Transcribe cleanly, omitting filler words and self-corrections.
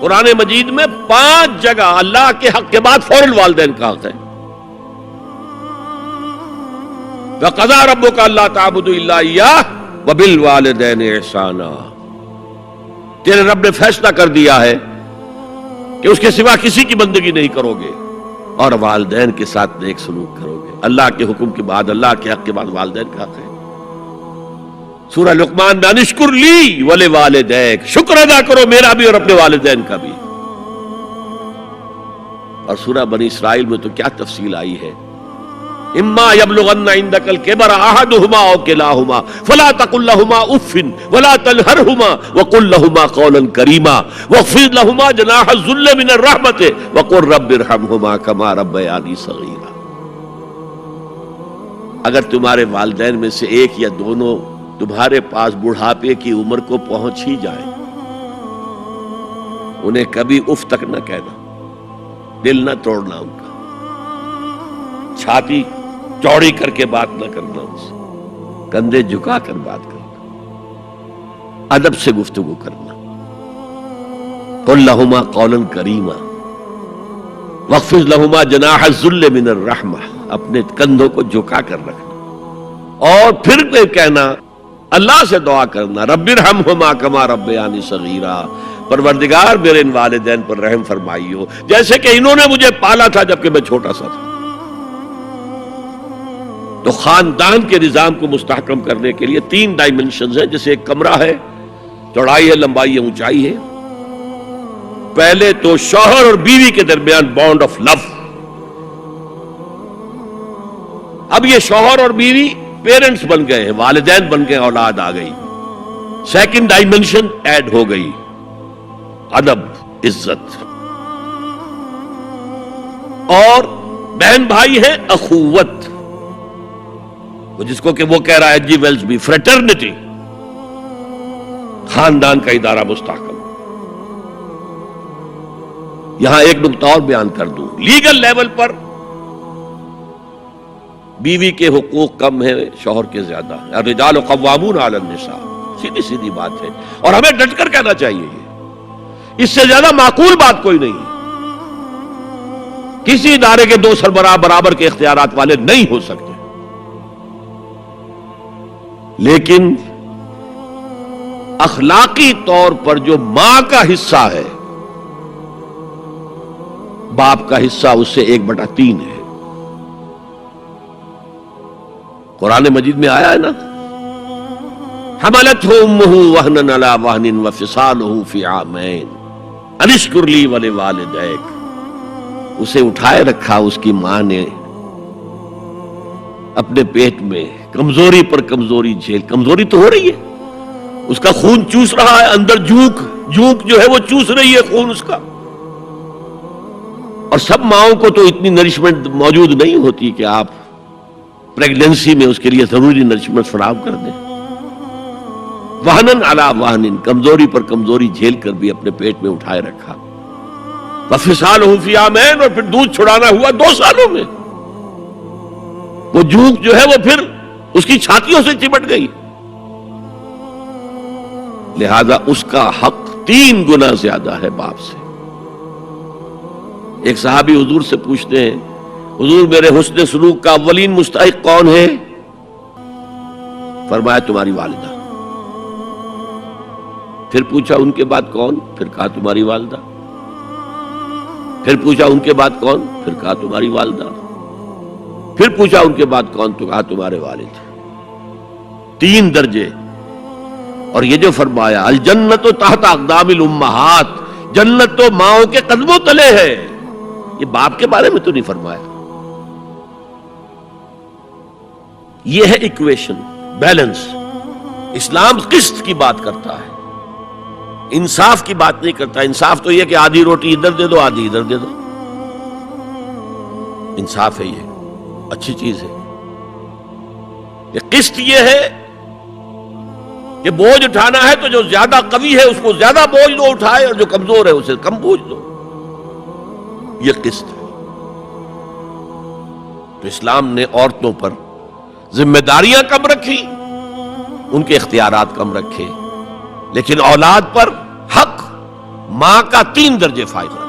قرآن مجید میں 5 جگہ اللہ کے حق کے بعد فوراً والدین کا حق ہے. وَقَضَىٰ رَبُّكَ أَلَّا تَعْبُدُوا إِلَّا إِيَّاهُ وَبِالْوَالِدَيْنِ إِحْسَانًا. تیرے رب نے فیصلہ کر دیا ہے کہ اس کے سوا کسی کی بندگی نہیں کرو گے اور والدین کے ساتھ نیک سلوک کرو گے. اللہ کے حکم کے بعد، اللہ کے حق کے بعد والدین کا حق ہے. سورہ لقمان میں انشکر لی ولوالدیک، شکر ادا کرو میرا بھی اور اپنے والدین کا بھی. اور سورہ بنی اسرائیل میں تو کیا تفصیل آئی ہے. اما یبلغن عندک الکبر احدہما او کلاہما فلا تقل لہما اف ولا تنہرہما وقل لہما قولا کریما واخفض لہما جناح الذل من الرحمۃ وقل رب ارحمہما کما ربیانی صغیرا. اگر تمہارے والدین میں سے ایک یا دونوں تمہارے پاس بڑھاپے کی عمر کو پہنچ ہی جائے، انہیں کبھی اف تک نہ کہنا، دل نہ توڑنا ان کا، چھاتی چوڑی کر کے بات نہ کرنا، ان سے کندھے جھکا کر بات کرنا، ادب سے گفتگو کرنا. قل لہما قولا کریما واخفض لہما جناح الذل من الرحمہ، اپنے کندھوں کو جھکا کر رکھنا. اور پھر کہنا، اللہ سے دعا کرنا، رب ارحمہما کما ربیانی صغیرا، پروردگار میرے ان والدین پر رحم فرمائیو جیسے کہ انہوں نے مجھے پالا تھا جبکہ میں چھوٹا سا تھا. تو خاندان کے نظام کو مستحکم کرنے کے لیے 3 ڈائمنشنز ہیں. جیسے ایک کمرہ ہے، چوڑائی ہے، لمبائی ہے، اونچائی ہے. پہلے تو شوہر اور بیوی کے درمیان بانڈ آف لو. اب یہ شوہر اور بیوی پیرنٹس بن گئے ہیں، والدین بن گئے، اولاد آ گئی. سیکنڈ ڈائمنشن ایڈ ہو گئی، ادب، عزت. اور بہن بھائی ہے، اخوت، جس کو کہ وہ کہہ رہا ہے جی ویلز بھی فریٹرنٹی. خاندان کا ادارہ مستحکم. یہاں ایک نقطہ اور بیان کر دوں. لیگل لیول پر بیوی کے حقوق کم ہیں، شوہر کے زیادہ. الرجال قوامون علی النساء، سیدھی سیدھی بات ہے اور ہمیں ڈٹ کر کہنا چاہیے. یہ اس سے زیادہ معقول بات کوئی نہیں ہے. کسی ادارے کے 2 سربراہ برابر کے اختیارات والے نہیں ہو سکتے. لیکن اخلاقی طور پر جو ماں کا حصہ ہے، باپ کا حصہ اس سے 1/3 ہے. قرآن مجید میں آیا ہے نا، حملتہ امہ وہنا علی وہن وفصالہ فی عامین ان اشکر لی ولوالدیک. اسے اٹھائے رکھا اس کی ماں نے اپنے پیٹ میں، کمزوری پر کمزوری جھیل. کمزوری تو ہو رہی ہے، اس کا خون چوس رہا ہے اندر، جھونک جو ہے وہ چوس رہی ہے خون اس کا. اور سب ماؤں کو تو اتنی نرشمنٹ موجود نہیں ہوتی کہ آپ پریگننسی میں اس کے لیے ضروری نرشمنٹ فراہم کر دیں. وہنن علی وہن، کمزوری پر کمزوری جھیل کر بھی اپنے پیٹ میں اٹھائے رکھا. وفصالہ فی عامین، اور پھر دودھ چھڑانا ہوا 2 سالوں میں. وہ جھونک جو ہے وہ پھر اس کی چھاتیوں سے چمٹ گئی. لہذا اس کا حق 3 گنا زیادہ ہے باپ سے. ایک صحابی حضور سے پوچھتے ہیں، حضور میرے حسن سلوک کا اولین مستحق کون ہے؟ فرمایا تمہاری والدہ. پھر پوچھا ان کے بعد کون؟ پھر کہا تمہاری والدہ. پھر پوچھا ان کے بعد کون؟ پھر کہا تمہاری والدہ. پھر پوچھا ان کے بعد کون؟ تو کہا تمہارے والد. 3 درجے. اور یہ جو فرمایا الجنت تحت اقدام الامہات، جنت تو ماؤں کے قدموں تلے ہے، یہ باپ کے بارے میں تو نہیں فرمایا. یہ ہے ایکویشن، بیلنس. اسلام قسط کی بات کرتا ہے، انصاف کی بات نہیں کرتا. انصاف تو یہ کہ آدھی روٹی ادھر دے دو، آدھی ادھر دے دو. انصاف ہے، یہ اچھی چیز ہے. یہ قسط یہ ہے کہ بوجھ اٹھانا ہے تو جو زیادہ قوی ہے اس کو زیادہ بوجھ دو اٹھائے، اور جو کمزور ہے اسے کم بوجھ دو. یہ قسط ہے. تو اسلام نے عورتوں پر ذمہ داریاں کم رکھی، ان کے اختیارات کم رکھے، لیکن اولاد پر حق ماں کا 3 درجے فائدہ.